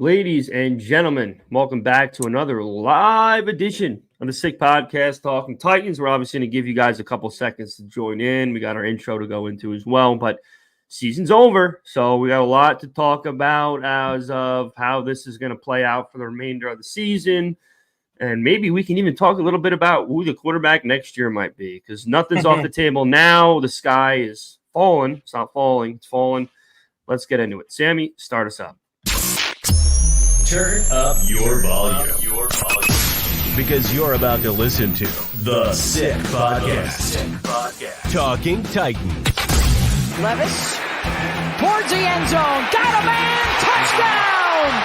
Ladies and gentlemen, welcome back to another live edition of the Sick Podcast Talking Titans. We're obviously going to give you guys a couple seconds to join in. We got our intro to go into as well, but season's over, so we got a lot to talk about as of how this is going to play out for the remainder of the season. And maybe we can even talk a little bit about who the quarterback next year might be, because nothing's off the table now. The sky is falling. It's not falling. It's falling. Let's get into it. Sammy, start us up. Turn up your volume. Because you're about to listen to The Sick Podcast. Talking Titans. Levis towards the end zone. Got a man. Touchdown.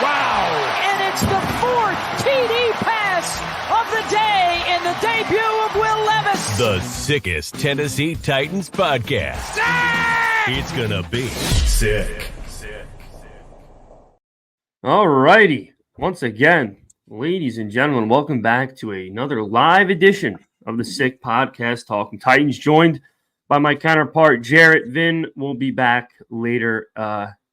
Wow. And it's the fourth TD pass of the day in the debut of Will Levis. The sickest Tennessee Titans podcast. Sick! It's going to be sick. All righty. Once again, ladies and gentlemen, welcome back to another live edition of the Sick Podcast Talking Titans, joined by my counterpart, Jarett. Vin will be back later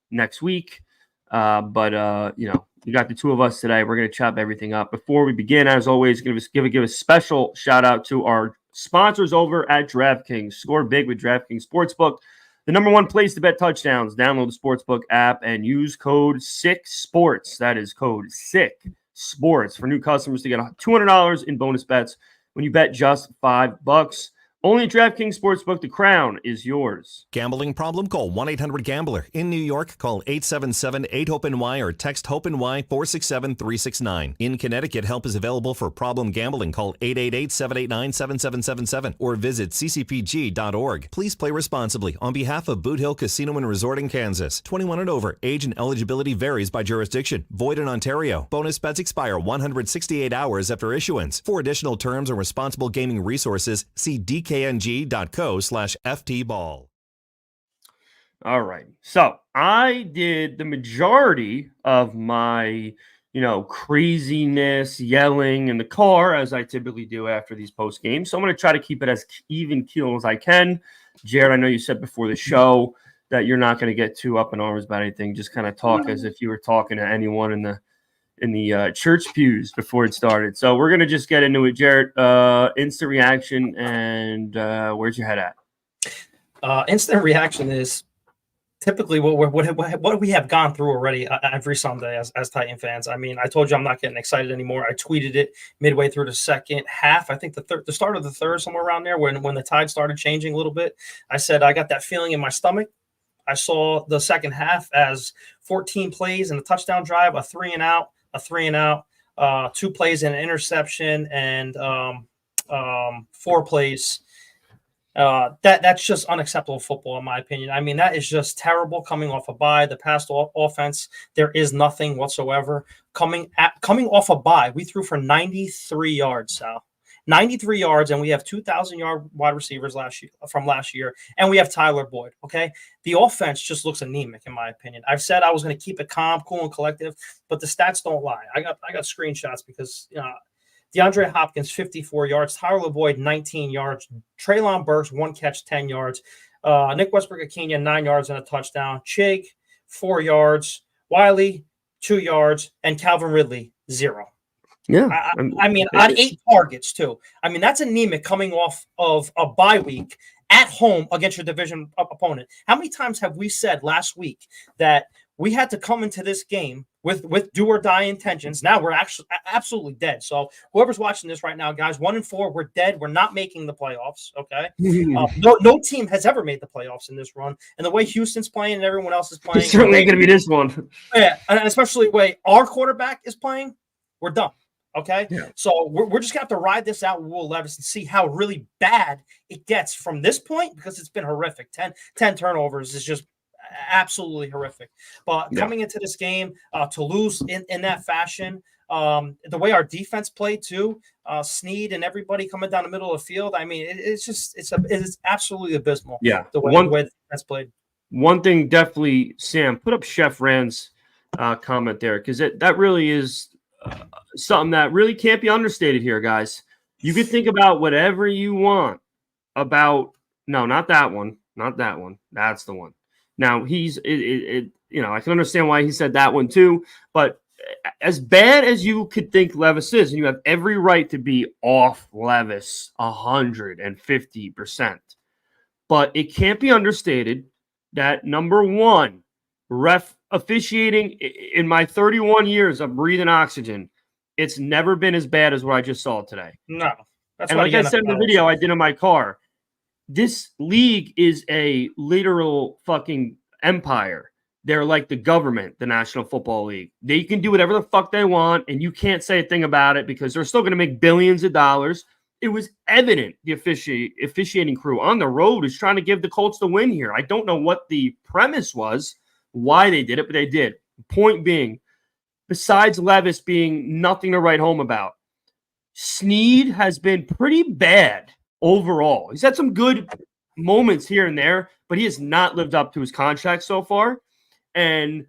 next week. But you got the two of us today. We're going to chop everything up. Before we begin, as always, give a special shout out to our sponsors over at DraftKings. Score big with DraftKings Sportsbook. The number one place to bet touchdowns. Download the Sportsbook app and use code SICKSPORTS. That is code SICKSPORTS for new customers to get $200 in bonus bets when you bet just $5. Only at DraftKings Sportsbook. The crown is yours. Gambling problem? Call 1-800-GAMBLER. In New York, call 877-8-HOPE-NY or text HOPE-NY 467-369. In Connecticut, help is available for problem gambling. Call 888-789-7777 or visit ccpg.org. Please play responsibly on behalf of Boot Hill Casino and Resort in Kansas. 21 and over. Age and eligibility varies by jurisdiction. Void in Ontario. Bonus bets expire 168 hours after issuance. For additional terms and responsible gaming resources, see dkng.co/ftball. All right. So I did the majority of my, craziness, yelling in the car, as I typically do after these post games. So I'm going to try to keep it as even keel as I can. Jarett, I know you said before the show that you're not going to get too up in arms about anything. Just kind of talk as if you were talking to anyone in the church pews before it started. So we're going to just get into it. Jarett, instant reaction, and where's your head at? Instant reaction is typically what we have gone through already every Sunday as Titan fans. I mean, I told you I'm not getting excited anymore. I tweeted it midway through the second half. I think the start of the third, somewhere around there, when the tide started changing a little bit. I said I got that feeling in my stomach. I saw the second half as 14 plays and a touchdown drive, a 3-and-out, 2 plays and an interception, and 4 plays. That's just unacceptable football, in my opinion. I mean, that is just terrible coming off a bye. The past offense, there is nothing whatsoever. Coming off a bye, we threw for 93 yards, Sal. 93 yards, and we have 2,000-yard wide receivers from last year, and we have Tyler Boyd, okay? The offense just looks anemic, in my opinion. I've said I was going to keep it calm, cool, and collective, but the stats don't lie. I got screenshots because DeAndre Hopkins, 54 yards, Tyler Boyd, 19 yards, Treylon Burks, 1 catch, 10 yards, Nick Westbrook-Akina, 9 yards and a touchdown, Chig, 4 yards, Wiley, 2 yards, and Calvin Ridley, 0. Yeah. I mean, on 8 targets, too. I mean, that's anemic coming off of a bye week at home against your division opponent. How many times have we said last week that we had to come into this game with do or die intentions? Now we're actually absolutely dead. So whoever's watching this right now, guys, 1-4, we're dead. We're not making the playoffs, okay? No team has ever made the playoffs in this run. And the way Houston's playing and everyone else is playing. It's certainly going to be this one. Yeah, and especially the way our quarterback is playing, we're done. Okay, yeah. So we're just going to have to ride this out with Will Levis and see how really bad it gets from this point, because it's been horrific. 10 turnovers is just absolutely horrific. But coming into this game, to lose in that fashion, the way our defense played too, Snead and everybody coming down the middle of the field, I mean, it's absolutely abysmal. Yeah, the way the defense played. One thing definitely, Sam, put up Chef Rand's comment there, because that really is something that really can't be understated here, guys. You could think about whatever you want about – no, not that one. Not that one. That's the one. Now I can understand why he said that one too, but as bad as you could think Levis is, and you have every right to be off Levis 150%, but it can't be understated that number one, ref officiating in my 31 years of breathing oxygen, it's never been as bad as what I just saw today. No. That's and like I said in the video I did in my car, this league is a literal fucking empire. They're like the government, the National Football League. They can do whatever the fuck they want, and you can't say a thing about it because they're still going to make billions of dollars. It was evident the officiating crew on the road is trying to give the Colts the win here. I don't know what the premise was, why they did it, but they did. Point being, besides Levis being nothing to write home about, Snead has been pretty bad overall. He's had some good moments here and there, but he has not lived up to his contract so far. And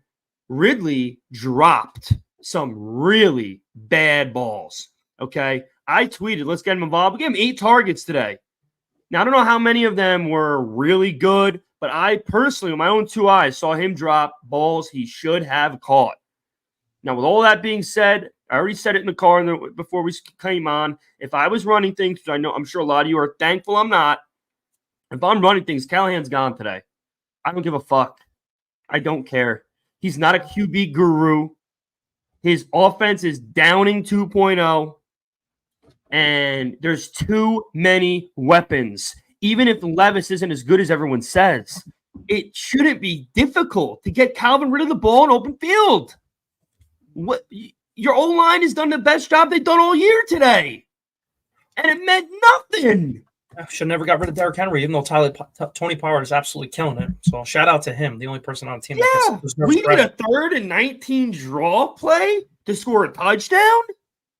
Ridley dropped some really bad balls. Okay. I tweeted, let's get him involved. We gave him 8 targets today. Now, I don't know how many of them were really good, but I personally, with my own 2 eyes, saw him drop balls he should have caught. Now, with all that being said, I already said it in the car before we came on. If I was running things, which I'm sure a lot of you are thankful I'm not. If I'm running things, Callahan's gone today. I don't give a fuck. I don't care. He's not a QB guru. His offense is downing 2.0, and there's too many weapons. Even if Levis isn't as good as everyone says, it shouldn't be difficult to get Calvin rid of the ball in open field. What your O-line has done the best job they've done all year today, and it meant nothing. Should never got rid of Derrick Henry, even though Tony Pollard is absolutely killing it. So shout out to him, the only person on the team. Yeah, we need a 3rd and 19 draw play to score a touchdown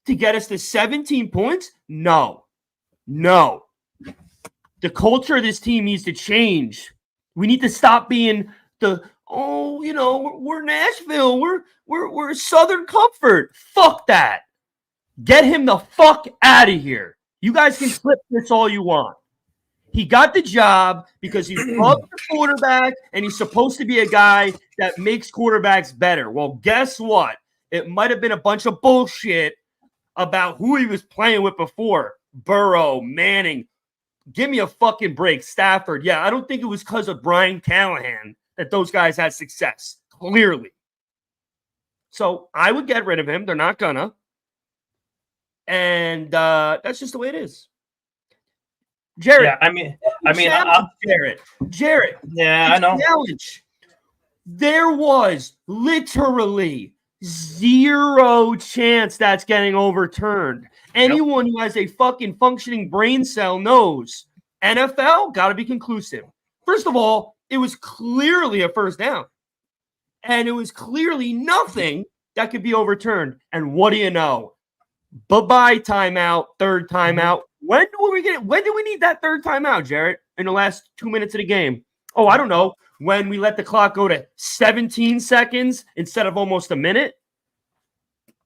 to get us to 17 points. No. The culture of this team needs to change. We need to stop being we're Nashville. We're Southern Comfort. Fuck that. Get him the fuck out of here. You guys can flip this all you want. He got the job because he's above the quarterback, and he's supposed to be a guy that makes quarterbacks better. Well, guess what? It might have been a bunch of bullshit about who he was playing with before. Burrow, Manning. Give me a fucking break. Stafford. Yeah, I don't think it was because of Brian Callahan that those guys had success, clearly. So I would get rid of him. They're not gonna. And that's just the way it is. Jarett. Yeah, I mean, Jarett. Yeah, I know. Challenge. There was literally 0 chance that's getting overturned. Anyone who has a fucking functioning brain cell knows NFL got to be conclusive. First of all, it was clearly a first down. And it was clearly nothing that could be overturned. And what do you know? Bye-bye timeout, 3rd timeout. When do we need that 3rd timeout, Jarett? In the last 2 minutes of the game? Oh, I don't know. When we let the clock go to 17 seconds instead of almost a minute?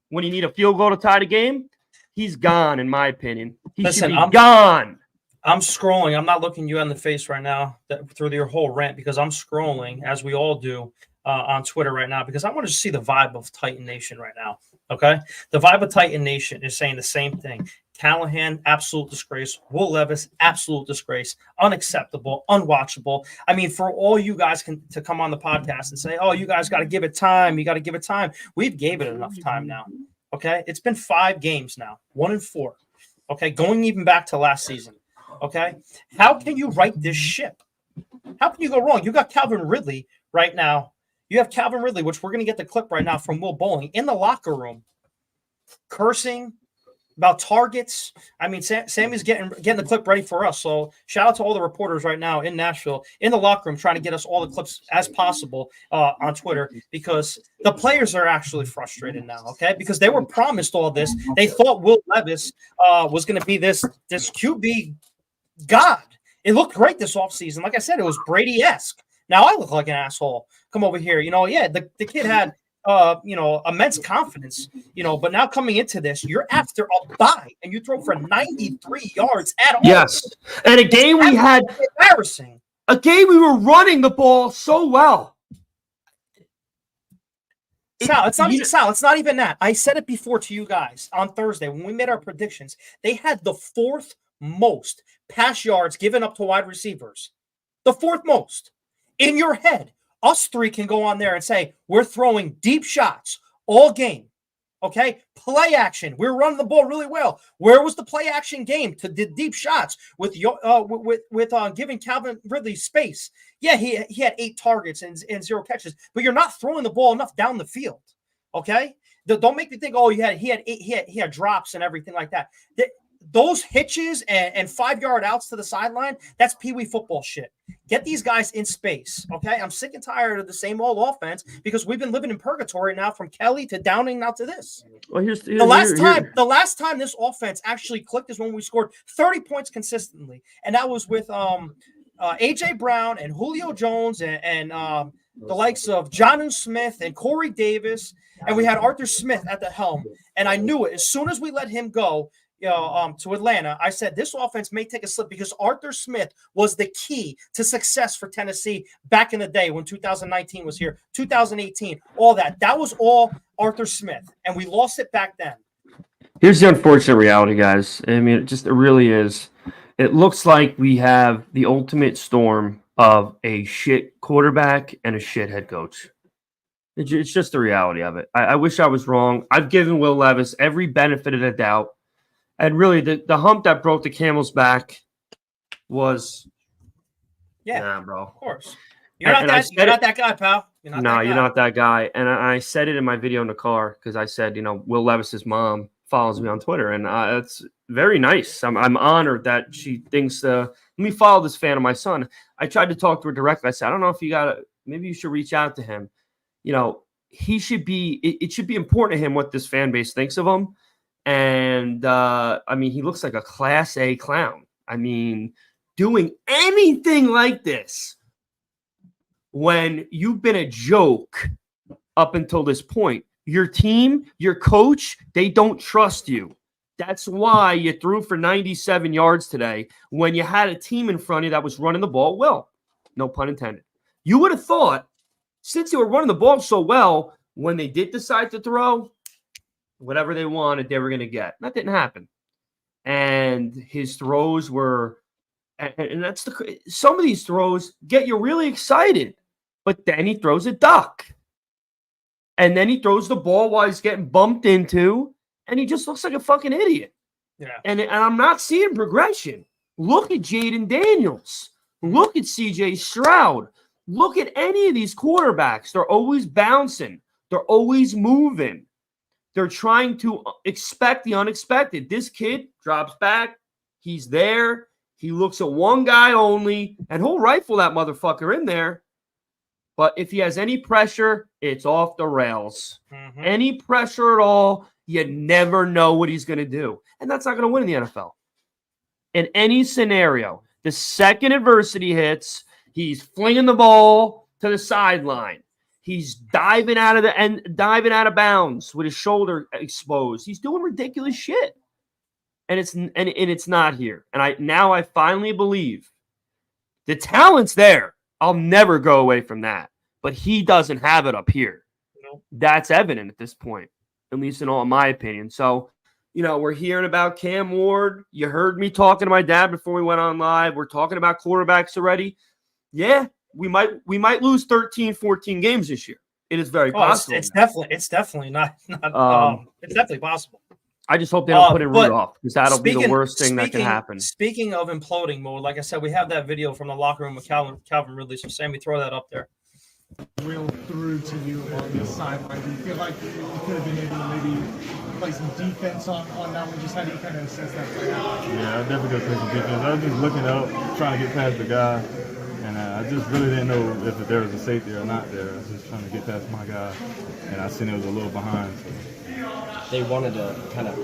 When you need a field goal to tie the game? He's gone, in my opinion. He should be gone. I'm scrolling. I'm not looking you in the face right now through your whole rant because I'm scrolling, as we all do, on Twitter right now because I want to see the vibe of Titan Nation right now. Okay? The vibe of Titan Nation is saying the same thing. Callahan, absolute disgrace. Will Levis, absolute disgrace. Unacceptable, unwatchable. I mean, for all you guys to come on the podcast and say, oh, you guys got to give it time. You got to give it time. We've gave it enough time now. Okay? It's been 5 games now, 1-4. Okay? Going even back to last season. Okay? How can you right this ship? How can you go wrong? You got Calvin Ridley right now. You have Calvin Ridley, which we're going to get the clip right now from Will Bowling in the locker room, cursing about targets. I mean, Sammy's getting the clip ready for us. So shout out to all the reporters right now in Nashville in the locker room trying to get us all the clips as possible on Twitter because the players are actually frustrated now, okay? Because they were promised all this. They thought Will Levis was going to be this QB god. It looked great this offseason. Like I said, it was Brady-esque. Now I look like an asshole. Come over here. The kid had immense confidence, but now coming into this, you're after a bye and you throw for 93 yards at all. Yes. And a game we had embarrassing. A game we were running the ball so well. Sal, it's not even that. I said it before to you guys on Thursday when we made our predictions. They had the fourth most pass yards given up to wide receivers. The fourth most. In your head, us three can go on there and say, we're throwing deep shots all game. Okay? Play action. We're running the ball really well. Where was the play action game to the deep shots with giving Calvin Ridley space? Yeah, he had 8 targets and 0 catches, but you're not throwing the ball enough down the field. Okay? Don't make me think, oh, he had drops and everything like that. Those hitches and 5-yard outs to the sideline, that's peewee football shit. Get these guys in space, okay? I'm sick and tired of the same old offense because we've been living in purgatory now from Kelly to Downing now to this. Well, the last time this offense actually clicked is when we scored 30 points consistently, and that was with A.J. Brown and Julio Jones and the likes of Jonnu Smith and Corey Davis, and we had Arthur Smith at the helm, and I knew it. As soon as we let him go, to Atlanta, I said this offense may take a slip because Arthur Smith was the key to success for Tennessee back in the day when 2019 was here, 2018, all that. That was all Arthur Smith, and we lost it back then. Here's the unfortunate reality, guys. I mean, it really is. It looks like we have the ultimate storm of a shit quarterback and a shit head coach. It's just the reality of it. I wish I was wrong. I've given Will Levis every benefit of the doubt. And really, the hump that broke the camel's back was, nah, bro. Of course. You're not that guy, pal. You're not that guy. And I said it in my video in the car because I said, Will Levis's mom follows me on Twitter, and it's very nice. I'm honored that she thinks, let me follow this fan of my son. I tried to talk to her directly. I said, I don't know if maybe you should reach out to him. He should be. It should be important to him what this fan base thinks of him. And, he looks like a Class A clown. Doing anything like this when you've been a joke up until this point. Your team, your coach, they don't trust you. That's why you threw for 97 yards today when you had a team in front of you that was running the ball well. No pun intended. You would have thought, since they were running the ball so well, when they did decide to throw, whatever they wanted, they were going to get. That didn't happen. And his throws were, and that's some of these throws get you really excited, but then he throws a duck. And then he throws the ball while he's getting bumped into, and he just looks like a fucking idiot. Yeah. And I'm not seeing progression. Look at Jaden Daniels. Look at CJ Stroud. Look at any of these quarterbacks. They're always bouncing. They're always moving. They're trying to expect the unexpected. This kid drops back. He's there. He looks at one guy only, and he'll rifle that motherfucker in there. But if he has any pressure, it's off the rails. Mm-hmm. Any pressure at all, you never know what he's going to do. And that's not going to win in the NFL. In any scenario, the second adversity hits, he's flinging the ball to the sideline. He's diving out of bounds with his shoulder exposed. He's doing ridiculous shit. And it's not here. And I finally believe the talent's there. I'll never go away from that. But he doesn't have it up here. Nope. That's evident at this point, at least in all my opinion. So, we're hearing about Cam Ward. You heard me talking to my dad before we went on live. We're talking about quarterbacks already. Yeah, we might lose 13, 14 games this year. It is very possible. It's definitely not it's definitely possible. I just hope they don't put in Rudolph, because that'll be the worst thing that can happen. Speaking of imploding mode, like I said, we have that video from the locker room with Calvin Ridley. So, Sammy, throw that up there. Real through to you on the sideline. Do you feel like you could have been able to maybe play some defense on that one? Just how do you kind of assess that play out? Yeah, I definitely got to play some defense. I was just looking up, trying to get past the guy, and I just really didn't know if there was a safety or not there. I was just trying to get past my guy, and I seen it was a little behind. So. They wanted to kind of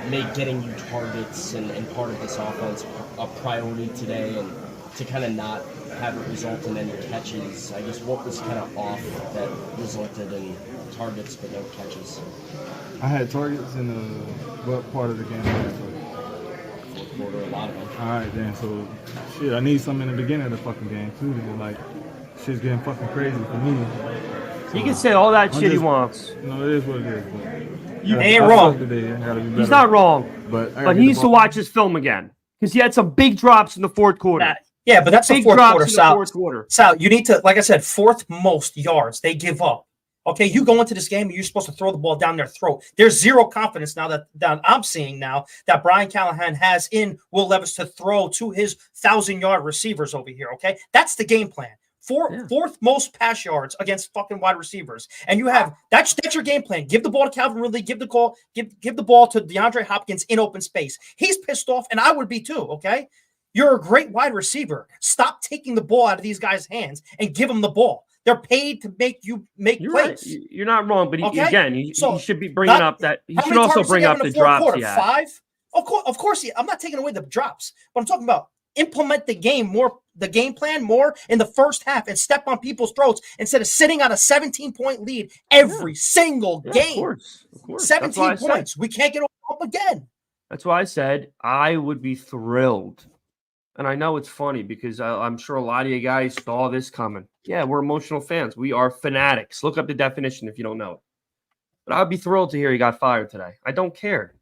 make getting you targets and part of this offense a priority today, and to kind of not have it result in any catches. I guess what was kind of off that resulted in targets but no catches? I had targets in what part of the game? Fourth quarter, a lot of them. All right, then. So shit, I need something in the beginning of the fucking game too. Then like, shit's getting fucking crazy for me. He can say all that shit he wants. You know, it is what it is. But You ain't wrong. He's not wrong. But he needs to watch his film again because he had some big drops in the fourth quarter. Yeah, but that's the Big fourth drops quarter, in the Sal. fourth quarter. Sal, you need to, like I said, fourth most yards. They give up. Okay, you go into this game and you're supposed to throw the ball down their throat. There's zero confidence now that I'm seeing now that Brian Callahan has in Will Levis to throw to his 1,000-yard receivers over here. Okay, that's the game plan. Fourth most pass yards against fucking wide receivers, and you have that's your game plan. Give the ball to Calvin Ridley. Give the ball to DeAndre Hopkins in open space. He's pissed off, and I would be too. Okay, you're a great wide receiver. Stop taking the ball out of these guys' hands and give them the ball. They're paid to make you make You're plays. right. You're not wrong, but he should be bringing up that. He How should many also targets did bring he have up in the fourth drops quarter? he had. 5? Of course. I'm not taking away the drops, but I'm talking about implement the game plan more in the first half and step on people's throats instead of sitting on a 17-point lead every single game. Of course. 17 points. We can't get up again. That's why I said I would be thrilled. And I know it's funny because I'm sure a lot of you guys saw this coming. Yeah, we're emotional fans. We are fanatics. Look up the definition if you don't know it. But I'd be thrilled to hear he got fired today. I don't care.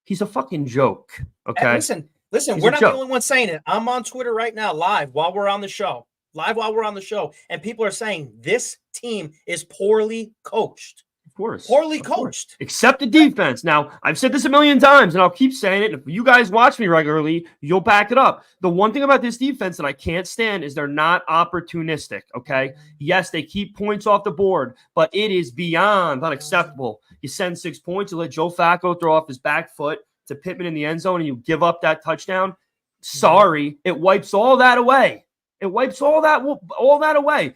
He's a fucking joke. Okay. And listen, we're not the only ones saying it. I'm on Twitter right now, live while we're on the show. And people are saying this team is poorly coached. Of course. Poorly coached. Except the defense. Now, I've said this a million times, and I'll keep saying it. If you guys watch me regularly, you'll back it up. The one thing about this defense that I can't stand is they're not opportunistic, okay? Yes, they keep points off the board, but it is beyond unacceptable. You send 6 points, you let Joe Flacco throw off his back foot to Pittman in the end zone, and you give up that touchdown. Sorry, it wipes all that away. It wipes all that away.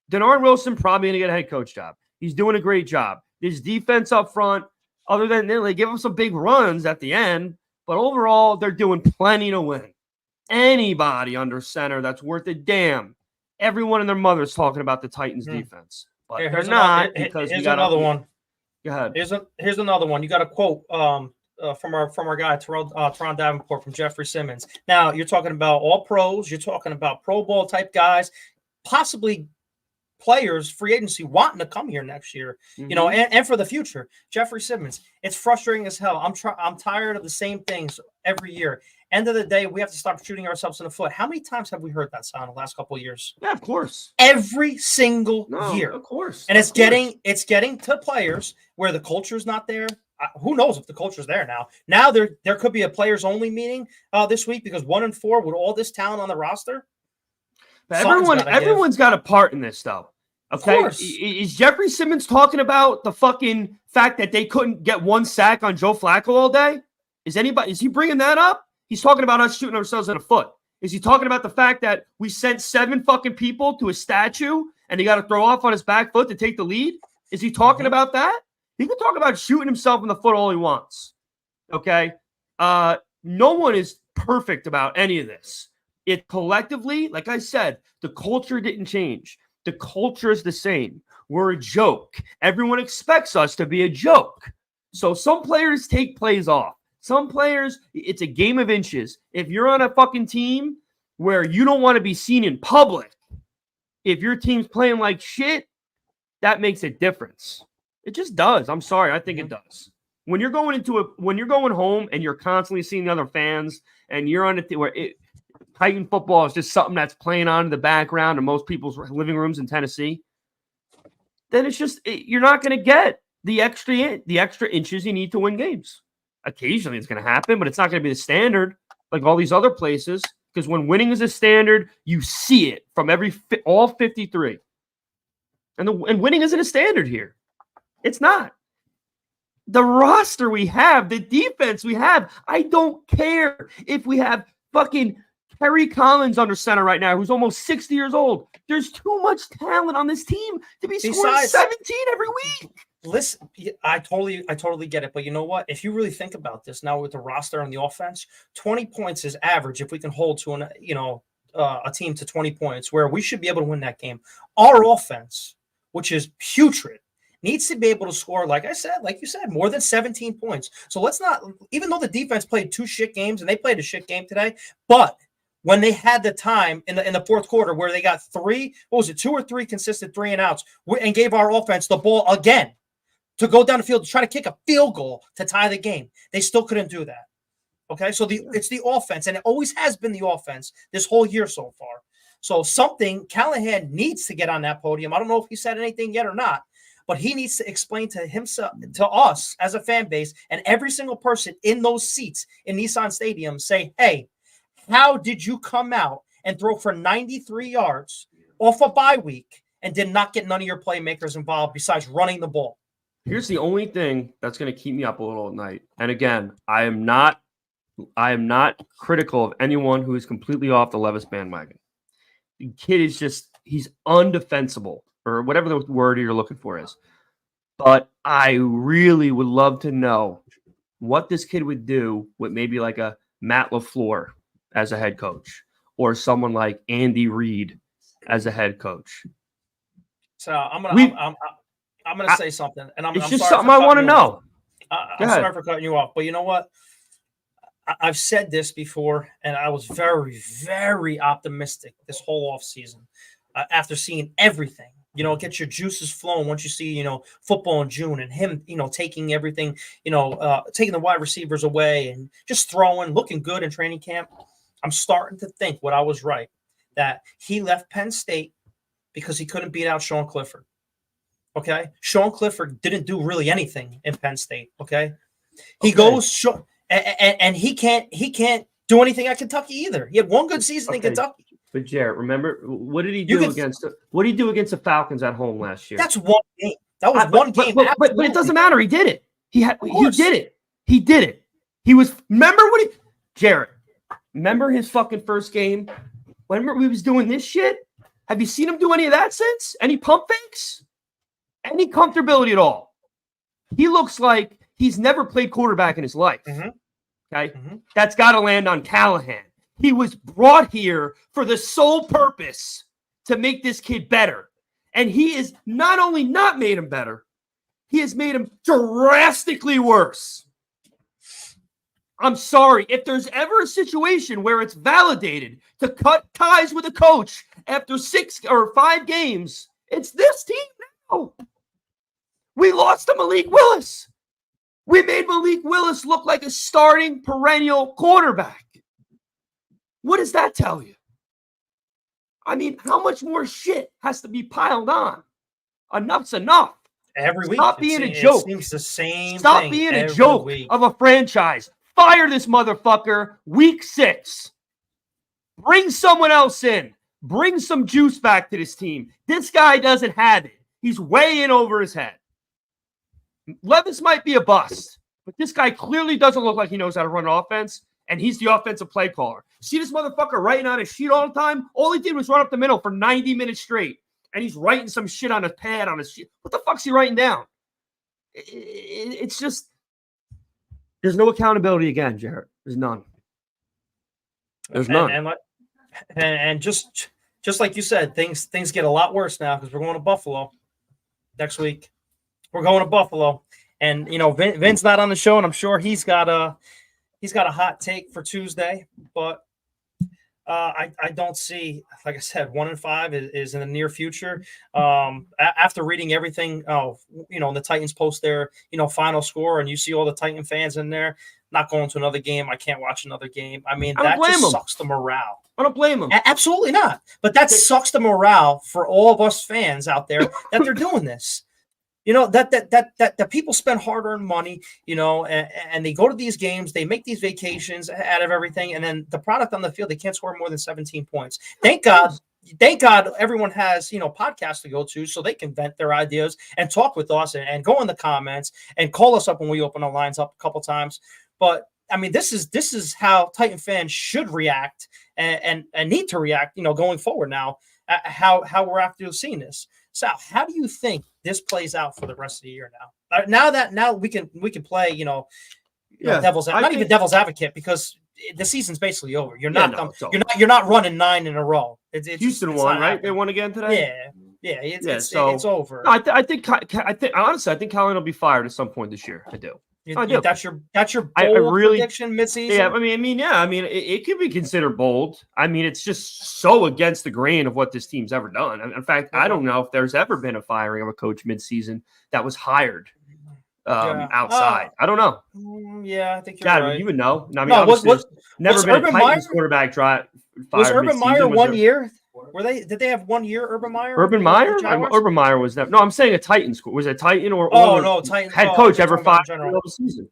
Denard Wilson probably going to get a head coach job. He's doing a great job. His defense up front, other than they give him some big runs at the end, but overall, they're doing plenty to win. Anybody under center that's worth a damn. Everyone and their mother's talking about the Titans defense, but they're not because here's another one. Go ahead. Here's another one. You got a quote from our guy Teron Davenport from Jeffrey Simmons. Now you're talking about all pros. You're talking about Pro Bowl type guys, possibly players, free agency wanting to come here next year, you know, and for the future. Jeffrey Simmons, it's frustrating as hell. I'm tired of the same things every year. End of the day, we have to stop shooting ourselves in the foot. How many times have we heard that sound the last couple of years? Yeah, of course. Every single year. Of course. And it's getting to players where the culture's not there. Who knows if the culture's there now? Now there could be a players only meeting this week because 1-4 with all this talent on the roster. But everyone's got a part in this, though. Okay, is Jeffrey Simmons talking about the fucking fact that they couldn't get one sack on Joe Flacco all day? Is he bringing that up? He's talking about us shooting ourselves in the foot. Is he talking about the fact that we sent 7 fucking people to a statue and he got to throw off on his back foot to take the lead? Is he talking about that? He can talk about shooting himself in the foot all he wants. Okay, no one is perfect about any of this. It collectively, like I said, the culture didn't change. The culture is the same. We're a joke. Everyone expects us to be a joke. So some players take plays off. Some players, it's a game of inches. If you're on a fucking team where you don't want to be seen in public, if your team's playing like shit, that makes a difference. It just does. I'm sorry. I think it does. When you're going home and you're constantly seeing the other fans and you're on Titan football is just something that's playing on in the background in most people's living rooms in Tennessee, then it's just you're not going to get the extra inches you need to win games. Occasionally it's going to happen, but it's not going to be the standard like all these other places because when winning is a standard, you see it from all 53. And winning isn't a standard here. It's not. The roster we have, the defense we have, I don't care if we have fucking Kerry Collins under center right now, who's almost 60 years old. There's too much talent on this team to be scoring 17 every week. Listen, I totally get it. But you know what? If you really think about this now with the roster and the offense, 20 points is average if we can hold to a team to 20 points where we should be able to win that game. Our offense, which is putrid, needs to be able to score, like you said, more than 17 points. So let's not, even though the defense played 2 shit games and they played a shit game today, but when they had the time in the fourth quarter where they got 2 or 3 consistent 3-and-outs and gave our offense the ball again to go down the field to try to kick a field goal to tie the game. They still couldn't do that. Okay, so it's the offense, and it always has been the offense this whole year so far. So Callahan needs to get on that podium. I don't know if he said anything yet or not, but he needs to explain to himself, to us as a fan base, and every single person in those seats in Nissan Stadium say, hey, how did you come out and throw for 93 yards off a bye week and did not get none of your playmakers involved besides running the ball? Here's the only thing that's going to keep me up a little at night. And again, I am not critical of anyone who is completely off the Levis bandwagon. The kid is he's undefensible, or whatever the word you're looking for is. But I really would love to know what this kid would do with maybe like a Matt LaFleur as a head coach, or someone like Andy Reid as a head coach. So I'm gonna say something, and I'm just sorry something I want to know. I'm sorry for cutting you off, but you know what? I've said this before, and I was very, very optimistic this whole offseason after seeing everything. Get your juices flowing once you see, football in June and him, taking everything, taking the wide receivers away and just throwing, looking good in training camp. I'm starting to think what I was right, that he left Penn State because he couldn't beat out Sean Clifford. Okay? Sean Clifford didn't do really anything in Penn State. Okay? He goes and he can't do anything at Kentucky either. He had one good season in Kentucky. But Jarett, remember what did he do against the Falcons at home last year? That's one game. That was one game. But it doesn't matter. He did it. He did it. He did it. Jarett, remember his fucking first game? Remember he was doing this shit? Have you seen him do any of that since? Any pump fakes? Any comfortability at all? He looks like he's never played quarterback in his life. Mm-hmm. Okay? Mm-hmm. That's got to land on Callahan. He was brought here for the sole purpose to make this kid better. And he is not only not made him better, he has made him drastically worse. I'm sorry. If there's ever a situation where it's validated to cut ties with a coach after 6 or 5 games, it's this team now. We lost to Malik Willis. We made Malik Willis look like a starting perennial quarterback. What does that tell you? I mean, how much more shit has to be piled on? Enough's enough. Every week. Stop being a joke. It seems the same Stop thing being a joke of a franchise. Fire this motherfucker week 6. Bring someone else in. Bring some juice back to this team. This guy doesn't have it. He's way in over his head. Levis might be a bust, but this guy clearly doesn't look like he knows how to run an offense, and he's the offensive play caller. See this motherfucker writing on his sheet all the time? All he did was run up the middle for 90 minutes straight, and he's writing some shit on his pad on his sheet. What the fuck's he writing down? It's just there's no accountability again, Jarett. There's none. There's none. And just like you said, things get a lot worse now because we're going to Buffalo next week. We're going to Buffalo, and Vin's not on the show, and I'm sure he's got a hot take for Tuesday. But I don't see, like I said, 1-5 is in the near future. After reading everything, the Titans post their final score, and you see all the Titan fans in there not going to another game. I can't watch another game. I mean, that just sucks the morale. I don't blame them. Absolutely not. But that sucks the morale for all of us fans out there that they're doing this. That people spend hard-earned money, and they go to these games, they make these vacations out of everything, and then the product on the field, they can't score more than 17 points. Thank God everyone has, podcasts to go to so they can vent their ideas and talk with us and go in the comments and call us up when we open our lines up a couple times. But I mean, this is how Titan fans should react and need to react, going forward now, how we're after seeing this. Sal, how do you think this plays out for the rest of the year now? Now we can play, devil's advocate because the season's basically over. You're not running 9 in a row. Houston won, right? They won again today. It's over. No, I think honestly, I think Callahan will be fired at some point this year. I do. I do. That's your bold I really, prediction midseason. Yeah, I mean, it could be considered bold. I mean, it's just so against the grain of what this team's ever done. In fact, I don't know if there's ever been a firing of a coach midseason that was hired outside. I don't know. Yeah, I think you're right. You would know. I mean, No, never been Urban a Titans Meyer? quarterback fired. Was Urban Meyer midseason. 1 year? Did they have 1 year? Urban Meyer. Urban Meyer? Urban Meyer was that? No, I'm saying a Titans. Was it Titan or Titans head coach ever fired in the season?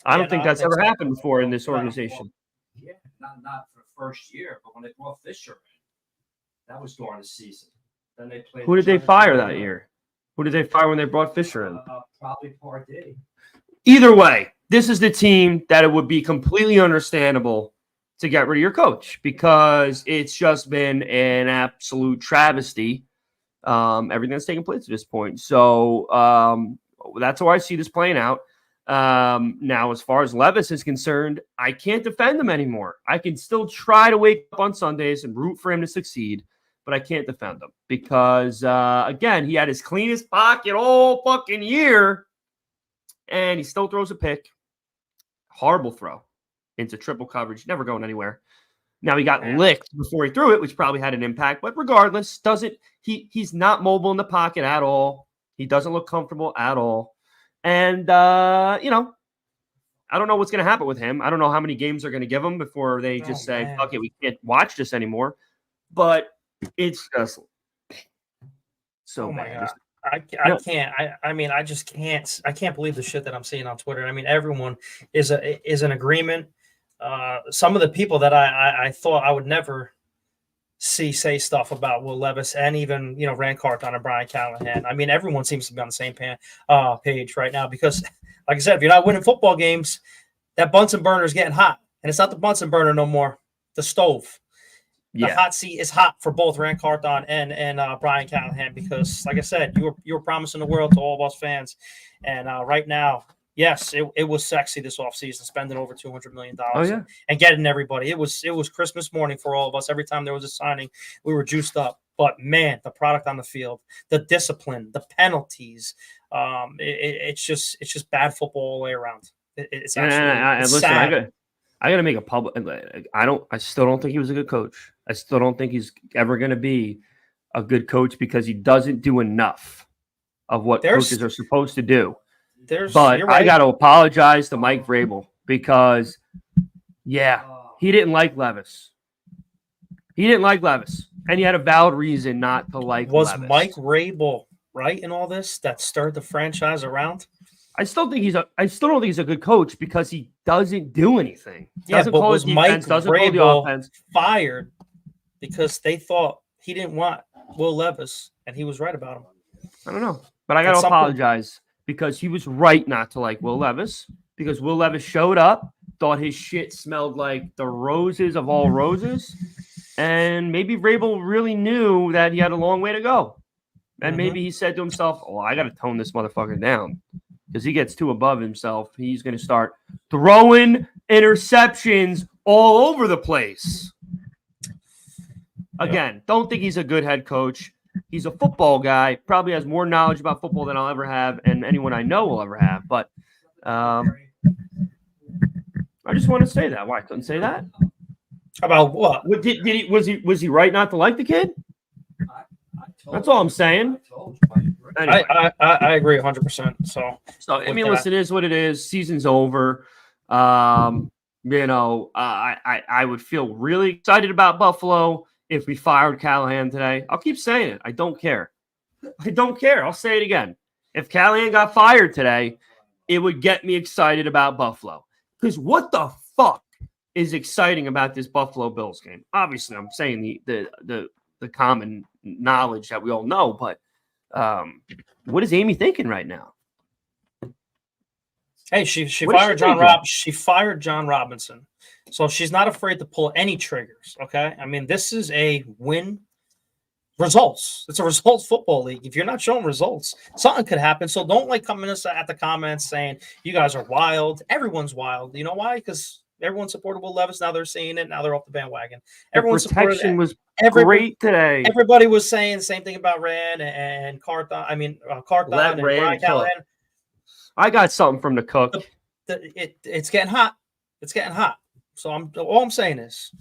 I don't think that's ever happened before in this organization. Yeah, not for the first year, but when they brought Fisher in, that was during the season. Then they played. Who did they fire that year? Who did they fire when they brought Fisher in? Probably Pardee. Either way, this is the team that it would be completely understandable to get rid of your coach because it's just been an absolute travesty. Everything that's taken place at this point. So that's how I see this playing out. Now, as far as Levis is concerned, I can't defend him anymore. I can still try to wake up on Sundays and root for him to succeed, but I can't defend him because, again, he had his cleanest pocket all fucking year, and he still throws a pick. Horrible throw into triple coverage, never going anywhere. Now, he got licked before he threw it, which probably had an impact, but regardless, he's not mobile in the pocket at all. He doesn't look comfortable at all. And, I don't know what's going to happen with him. I don't know how many games they're going to give him before they just say, fuck it, we can't watch this anymore. But it's just so bad. I can't. I just can't. I can't believe the shit that I'm seeing on Twitter. I mean, everyone is in agreement. Some of the people that I thought I would never say stuff about Will Levis and even, Rand Carthon and Brian Callahan. I mean, everyone seems to be on the same page right now because, like I said, if you're not winning football games, that Bunsen burner is getting hot. And it's not the Bunsen burner no more, the stove. The hot seat is hot for both Rand Carthon and Brian Callahan because, like I said, you were promising the world to all of us fans. And right now, yes, it was sexy this offseason, spending over $200 million and getting everybody. It was Christmas morning for all of us. Every time there was a signing, we were juiced up. But, man, the product on the field, the discipline, the penalties, it's just bad football all the way around. It's actually sad. I got to make a public. I still don't think he was a good coach. I still don't think he's ever going to be a good coach because he doesn't do enough of what coaches are supposed to do. But I got to apologize to Mike Vrabel because, he didn't like Levis. And he had a valid reason not to like Levis. Was Mike Vrabel right in all this that stirred the franchise around? I still don't think he's a good coach because he doesn't do anything. Doesn't but call was his defense, Mike doesn't call the Vrabel offense. Fired because they thought he didn't want Will Levis, and he was right about him. I don't know, but I got to apologize because he was right not to like Will Levis because Will Levis showed up, thought his shit smelled like the roses of all roses, and maybe Vrabel really knew that he had a long way to go, and maybe he said to himself, "Oh, I got to tone this motherfucker down." Because he gets too above himself, he's going to start throwing interceptions all over the place. Again, don't think he's a good head coach. He's a football guy, probably has more knowledge about football than I'll ever have and anyone I know will ever have. But I just want to say that. Why I couldn't say that? About what? Was he right not to like the kid? That's all I'm saying. Anyway. I agree 100%. So I mean, listen, it is what it is. Season's over. I would feel really excited about Buffalo if we fired Callahan today. I'll keep saying it. I don't care. I'll say it again. If Callahan got fired today, it would get me excited about Buffalo. Because what the fuck is exciting about this Buffalo Bills game? Obviously, I'm saying the common knowledge that we all know, but what is Amy thinking right now? Hey, she fired John She fired John Robinson, so she's not afraid to pull any triggers. Okay, I mean this is a win. Results. It's a results football league. If you're not showing results, something could happen. So don't come in at the comments saying you guys are wild. Everyone's wild. You know why? Because everyone supported Will Levis. Now they're seeing it. Now they're off the bandwagon. Everyone's protection was great today. Everybody was saying the same thing about Rand and Carthon. Carthon and Brian Callahan. I got something from the cook. It's getting hot. It's getting hot. So all I'm saying is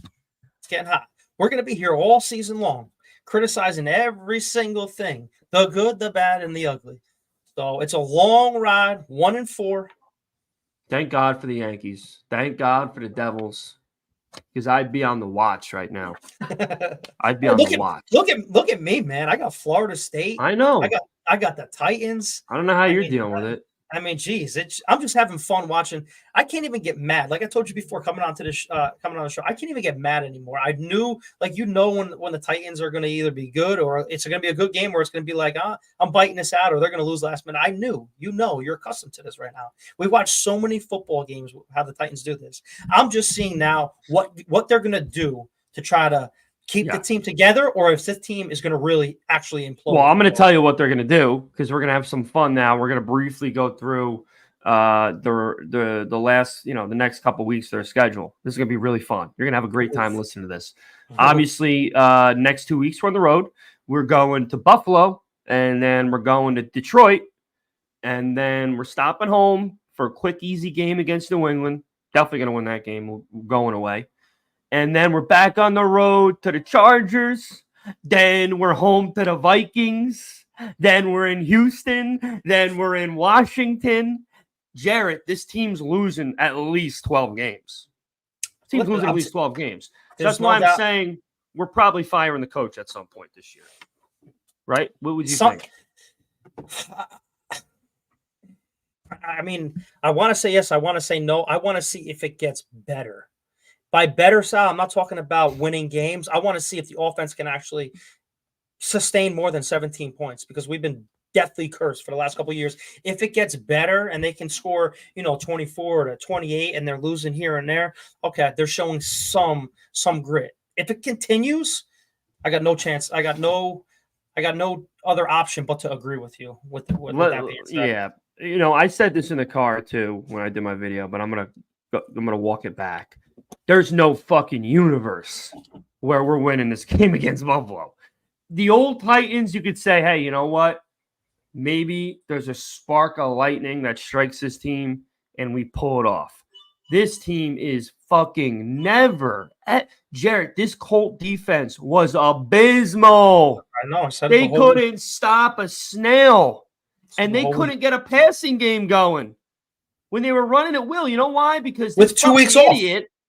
it's getting hot. We're going to be here all season long criticizing every single thing, the good, the bad, and the ugly. So it's a long ride, 1-4. Thank God for the Yankees. Thank God for the Devils. Because I'd be on the watch right now. I'd be on the watch. Look at me, man. I got Florida State. I know. I got the Titans. I don't know how you're dealing with it. I mean, geez, I'm just having fun watching. I can't even get mad. Like I told you before, coming on the show, I can't even get mad anymore. I knew, like, when the Titans are going to either be good or it's going to be a good game, or it's going to be like, I'm biting this out, or they're going to lose last minute. I knew, you're accustomed to this right now. We watched so many football games how the Titans do this. I'm just seeing now what they're going to do to try to keep the team together, or if this team is going to really actually implode. Well, I'm going to tell you what they're going to do, because we're going to have some fun now. We're going to briefly go through the last, the next couple weeks of their schedule. This is going to be really fun. You're going to have a great time listening to this. Obviously, next 2 weeks we're on the road. We're going to Buffalo, and then we're going to Detroit, and then we're stopping home for a quick, easy game against New England. Definitely going to win that game. We're going away. And then we're back on the road to the Chargers. Then we're home to the Vikings. Then we're in Houston. Then we're in Washington. Jarrett, this team's losing at least 12 games. Team's losing at least 12 games. So that's why I'm saying we're probably firing the coach at some point this year. Right? What would you think? I mean, I want to say yes. I want to say no. I want to see if it gets better. By better, Sal, I'm not talking about winning games. I want to see if the offense can actually sustain more than 17 points, because we've been deathly cursed for the last couple of years. If it gets better and they can score, 24 to 28 and they're losing here and there, okay, they're showing some grit. If it continues, I got no chance. I got no other option but to agree with you with that being said. Yeah. I said this in the car too when I did my video, but I'm going to walk it back. There's no fucking universe where we're winning this game against Buffalo. The old Titans, you could say, hey, you know what? Maybe there's a spark of lightning that strikes this team and we pull it off. This team is fucking never. Jarrett, this Colt defense was abysmal. I know. They couldn't stop a snail, and they couldn't get a passing game going when they were running at will. You know why? Because with 2 weeks off.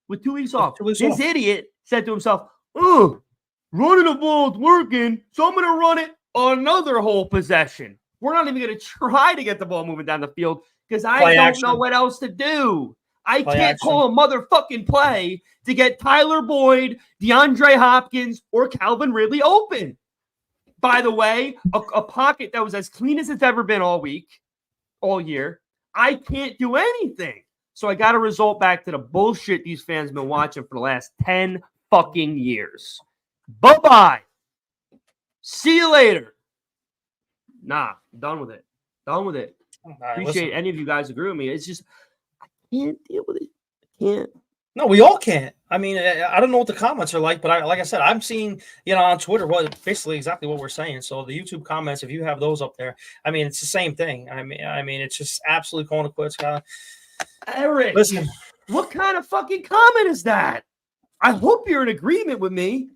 With 2 weeks off. This idiot said to himself, running the ball is working, so I'm going to run it another whole possession. We're not even going to try to get the ball moving down the field because I don't know what else to do. I can't call a motherfucking play to get Tyler Boyd, DeAndre Hopkins, or Calvin Ridley open. By the way, a pocket that was as clean as it's ever been all year. I can't do anything. So I got to resort back to the bullshit these fans have been watching for the last 10 fucking years. Bye-bye. See you later. Nah, I'm done with it. Appreciate any of you guys agree with me. It's just, I can't deal with it. I can't. No, we all can't. I mean, I don't know what the comments are like, but like I said, I'm seeing, on Twitter, basically exactly what we're saying. So the YouTube comments, if you have those up there, I mean, it's the same thing. I mean, it's just absolutely calling it quits. Eric, listen, what kind of fucking comment is that? I hope you're in agreement with me.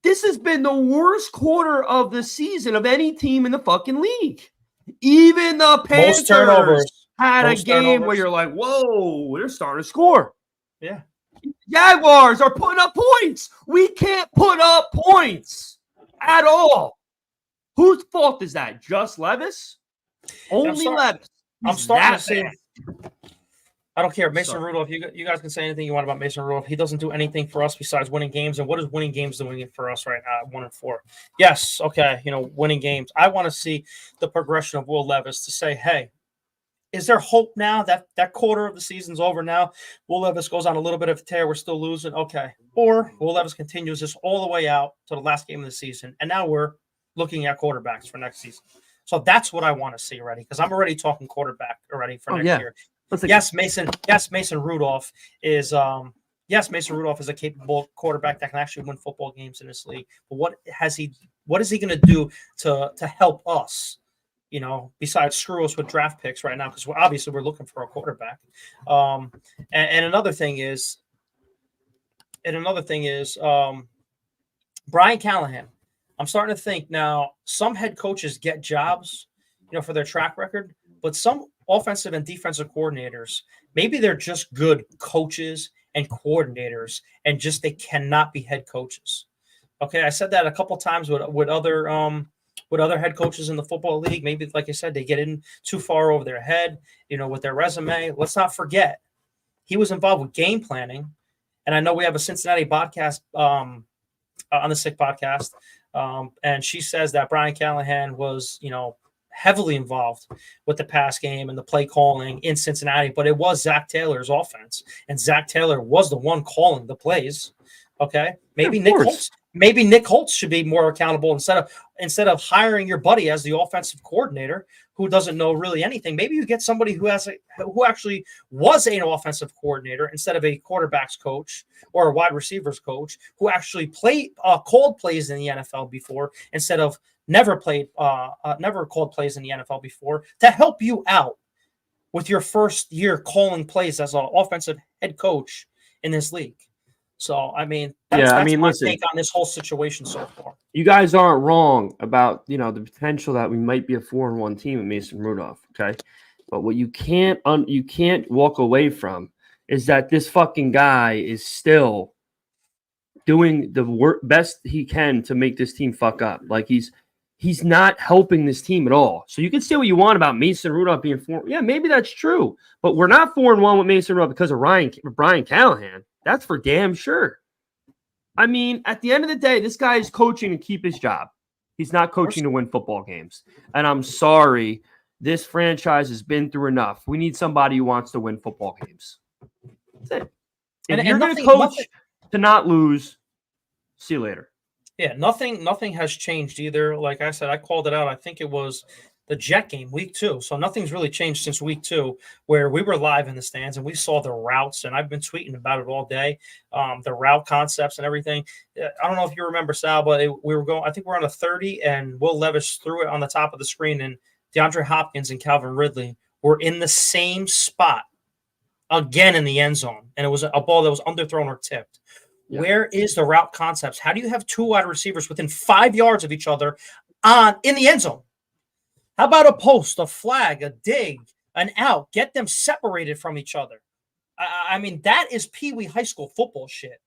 This has been the worst quarter of the season of any team in the fucking league. Even the Panthers had a game where you're like, whoa, they're starting to score. Yeah. Jaguars are putting up points. We can't put up points at all. Whose fault is that? Just Levis? Only Levis. I'm starting to see. I don't care. Mason Rudolph, you guys can say anything you want about Mason Rudolph. He doesn't do anything for us besides winning games. And what is winning games doing for us right now at 1-4? Yes, okay, winning games. I want to see the progression of Will Levis to say, hey, is there hope now that quarter of the season's over now? Will Levis goes on a little bit of a tear. We're still losing. Okay. Or Will Levis continues this all the way out to the last game of the season. And now we're looking at quarterbacks for next season. So that's what I want to see already, because I'm already talking quarterback already for next year. Yes, Mason Rudolph is a capable quarterback that can actually win football games in this league. But what is he going to do to help us besides screw us with draft picks right now, because we're looking for a quarterback. And another thing is, Brian Callahan. I'm starting to think now, some head coaches get jobs, for their track record, but some offensive and defensive coordinators, maybe they're just good coaches and coordinators, and just they cannot be head coaches. Okay, I said that a couple times with other head coaches in the football league. Maybe, like I said, they get in too far over their head, with their resume. Let's not forget, he was involved with game planning, and I know we have a Cincinnati podcast on the Sick podcast, and she says that Brian Callahan was, heavily involved with the pass game and the play calling in Cincinnati, but it was Zach Taylor's offense, and Zach Taylor was the one calling the plays. Okay, maybe Nick Holtz should be more accountable instead of hiring your buddy as the offensive coordinator who doesn't know really anything. Maybe you get somebody who actually was an offensive coordinator instead of a quarterback's coach or a wide receivers coach who actually called plays in the NFL before instead of never called plays in the NFL before, to help you out with your first year calling plays as an offensive head coach in this league. So, that's my take on this whole situation so far. You guys aren't wrong about, the potential that we might be a 4-1 team with Mason Rudolph, okay? But what you can't walk away from is that this fucking guy is still doing the best he can to make this team fuck up. Like, he's not helping this team at all. So you can say what you want about Mason Rudolph being 4. Yeah, maybe that's true. But we're not 4-1 with Mason Rudolph because of Brian Callahan. That's for damn sure. At the end of the day, this guy is coaching to keep his job. He's not coaching to win football games. And I'm sorry, this franchise has been through enough. We need somebody who wants to win football games. That's it. If you're going to coach to not lose, see you later. Yeah, nothing has changed either. Like I said, I called it out. I think it was the Jet game, week 2. So nothing's really changed since week 2, where we were live in the stands and we saw the routes, and I've been tweeting about it all day, the route concepts and everything. I don't know if you remember, Sal, but we were going, I think we're on a 30, and Will Levis threw it on the top of the screen, and DeAndre Hopkins and Calvin Ridley were in the same spot again in the end zone, and it was a ball that was underthrown or tipped. Yeah. Where is the route concepts? How do you have 2 wide receivers within 5 yards of each other in the end zone? How about a post, a flag, a dig, an out? Get them separated from each other. That is Pee Wee high school football shit.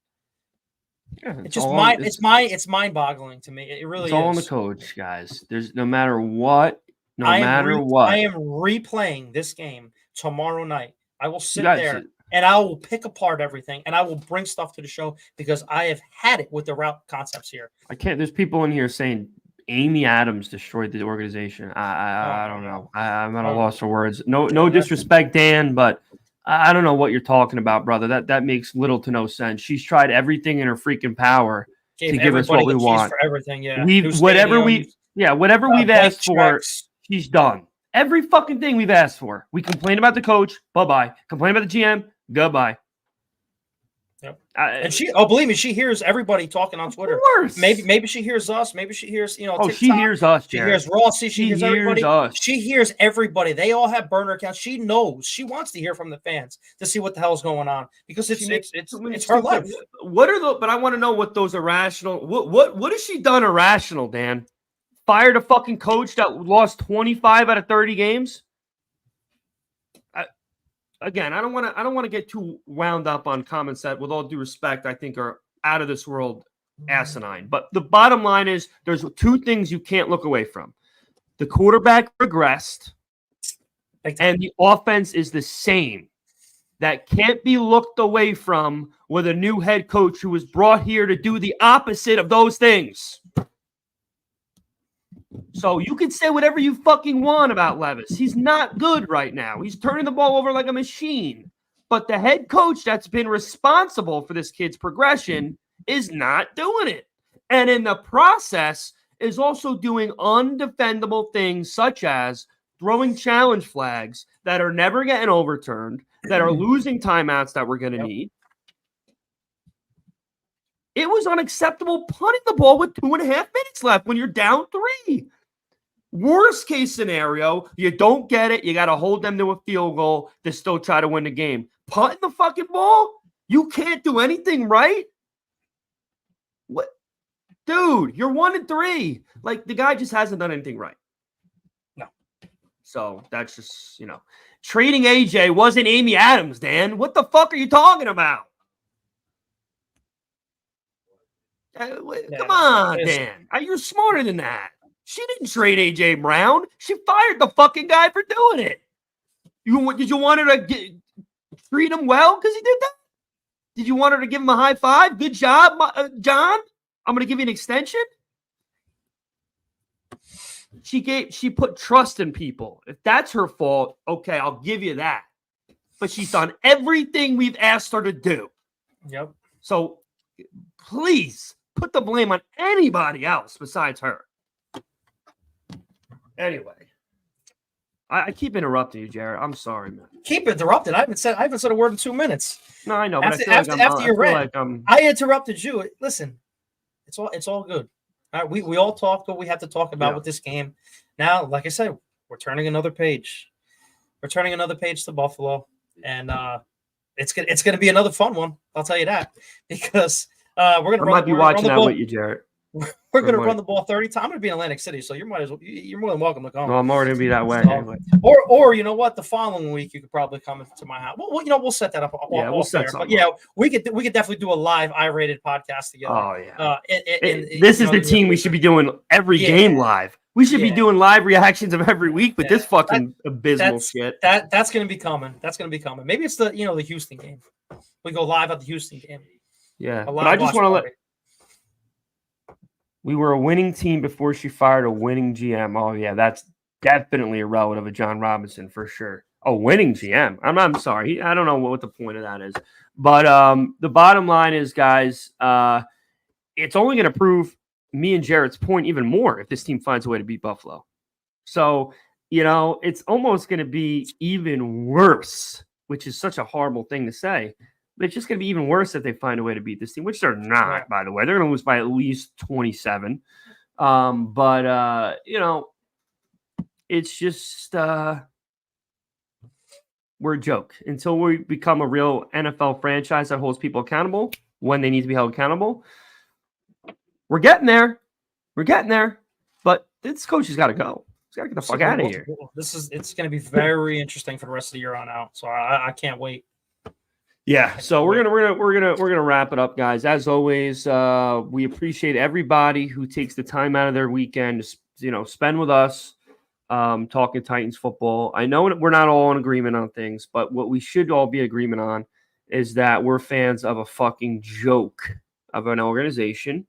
Yeah, it's mind-boggling to me. It really is. It's all on the coach, guys. There's no matter what. I am replaying this game tomorrow night. I will sit there and I will pick apart everything, and I will bring stuff to the show because I have had it with the route concepts here. I can't. There's people in here saying Amy Adams destroyed the organization. I don't know. I'm at a loss for words. No disrespect, Dan, but I don't know what you're talking about, brother. That makes little to no sense. She's tried everything in her freaking power to give us what we want. For everything, yeah. Whatever we've asked for, she's done. Every fucking thing we've asked for. We complain about the coach, bye-bye. Complain about the GM, goodbye. Yep. And believe me, she hears everybody talking on Twitter. Of course. Maybe she hears us. Maybe she hears, TikTok. She hears us, She hears Rossi. She hears everybody. Us. She hears everybody. They all have burner accounts. She knows. She wants to hear from the fans to see what the hell is going on because it's her life. But I want to know what those irrational. What has she done irrational, Dan? Fired a fucking coach that lost 25 out of 30 games. Again, I don't want to get too wound up on comments that, with all due respect, I think are out of this world asinine. But the bottom line is there's 2 things you can't look away from. The quarterback regressed, and the offense is the same. That can't be looked away from with a new head coach who was brought here to do the opposite of those things. So you can say whatever you fucking want about Levis. He's not good right now. He's turning the ball over like a machine. But the head coach that's been responsible for this kid's progression is not doing it. And in the process is also doing undefendable things such as throwing challenge flags that are never getting overturned, that are losing timeouts that we're going to need. It was unacceptable punting the ball with 2.5 minutes left when you're down 3. Worst case scenario, you don't get it. You got to hold them to a field goal to still try to win the game. Punting the fucking ball? You can't do anything right? What? Dude, you're 1-3. Like, the guy just hasn't done anything right. No. So that's just, trading AJ wasn't Amy Adams, Dan. What the fuck are you talking about? Come on, Dan. You're smarter than that. She didn't trade AJ Brown. She fired the fucking guy for doing it. Did you want her to treat him well because he did that? Did you want her to give him a high five? Good job, John. I'm going to give you an extension. She put trust in people. If that's her fault, okay, I'll give you that. But she's done everything we've asked her to do. Yep. So please put the blame on anybody else besides her. Anyway, I keep interrupting you, Jarett. I'm sorry, man. Keep interrupted. I haven't said a word in 2 minutes. No, I know. But After your rant, I interrupted you. Listen, it's all good. All right, we all talked what we have to talk about with this game. Now, like I said, we're turning another page. We're turning another page to Buffalo, and it's gonna be another fun one. I'll tell you that, because we're gonna. I might be watching that with you, Jarett. We're going to run the ball 30 times. I'm going to be in Atlantic City, so you're more than welcome to come. No, I'm already going to be that way. Anyway. Or you know what? The following week you could probably come to my house. Well, we'll set that up. We'll set something. But yeah, we could definitely do a live I-rated podcast together. Oh yeah. This is the team we should be doing every game live. We should be doing live reactions of every week with this fucking abysmal shit. That's going to be coming. That's going to be coming. Maybe it's the Houston game. We go live at the Houston game. Yeah, but I just want to let. We were a winning team before she fired a winning GM. Oh, yeah, that's definitely a relative of John Robinson for sure. Oh, winning GM. I'm sorry. I don't know what the point of that is. But the bottom line is, guys, it's only going to prove me and Jared's point even more if this team finds a way to beat Buffalo. So, it's almost going to be even worse, which is such a horrible thing to say. It's just going to be even worse if they find a way to beat this team, which they're not, by the way. They're going to lose by at least 27. It's just we're a joke. Until we become a real NFL franchise that holds people accountable when they need to be held accountable, we're getting there. But this coach has got to go. He's got to get the fuck out of here. It's going to be very interesting for the rest of the year on out. So I can't wait. Yeah, so we're gonna wrap it up, guys. As always, we appreciate everybody who takes the time out of their weekend to spend with us, talking Titans football. I know we're not all in agreement on things, but what we should all be in agreement on is that we're fans of a fucking joke of an organization,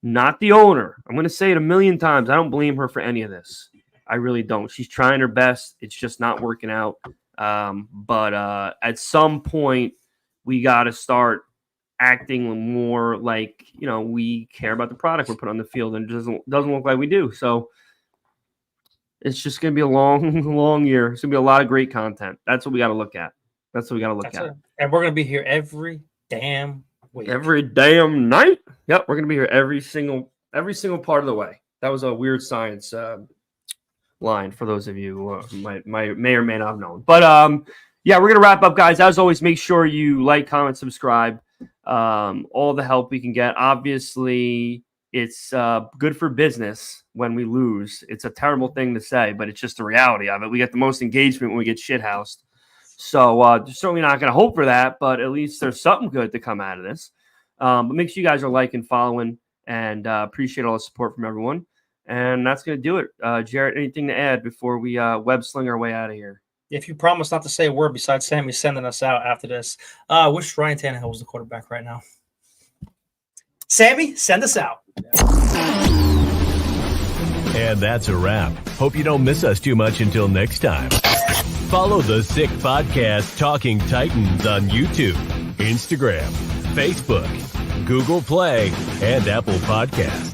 not the owner. I'm gonna say it a million times. I don't blame her for any of this. I really don't. She's trying her best. It's just not working out. But at some point, we got to start acting more like, we care about the product we're putting on the field, and it doesn't look like we do. So it's just going to be a long, long year. It's going to be a lot of great content. That's what we got to look at. And we're going to be here every damn week. Every damn night. Yep. We're going to be here every single part of the way. That was a weird science line for those of you who may or may not have known. But, yeah, we're going to wrap up, guys. As always, make sure you like, comment, subscribe. All the help we can get. Obviously, it's good for business when we lose. It's a terrible thing to say, but it's just the reality of it. We get the most engagement when we get shithoused. So certainly not going to hope for that, but at least there's something good to come out of this. But make sure you guys are liking, following, and appreciate all the support from everyone. And that's going to do it. Jarett, anything to add before we web sling our way out of here? If you promise not to say a word besides Sammy sending us out after this, I wish Ryan Tannehill was the quarterback right now. Sammy, send us out. And that's a wrap. Hope you don't miss us too much until next time. Follow the Sick Podcast Talking Titans on YouTube, Instagram, Facebook, Google Play, and Apple Podcasts.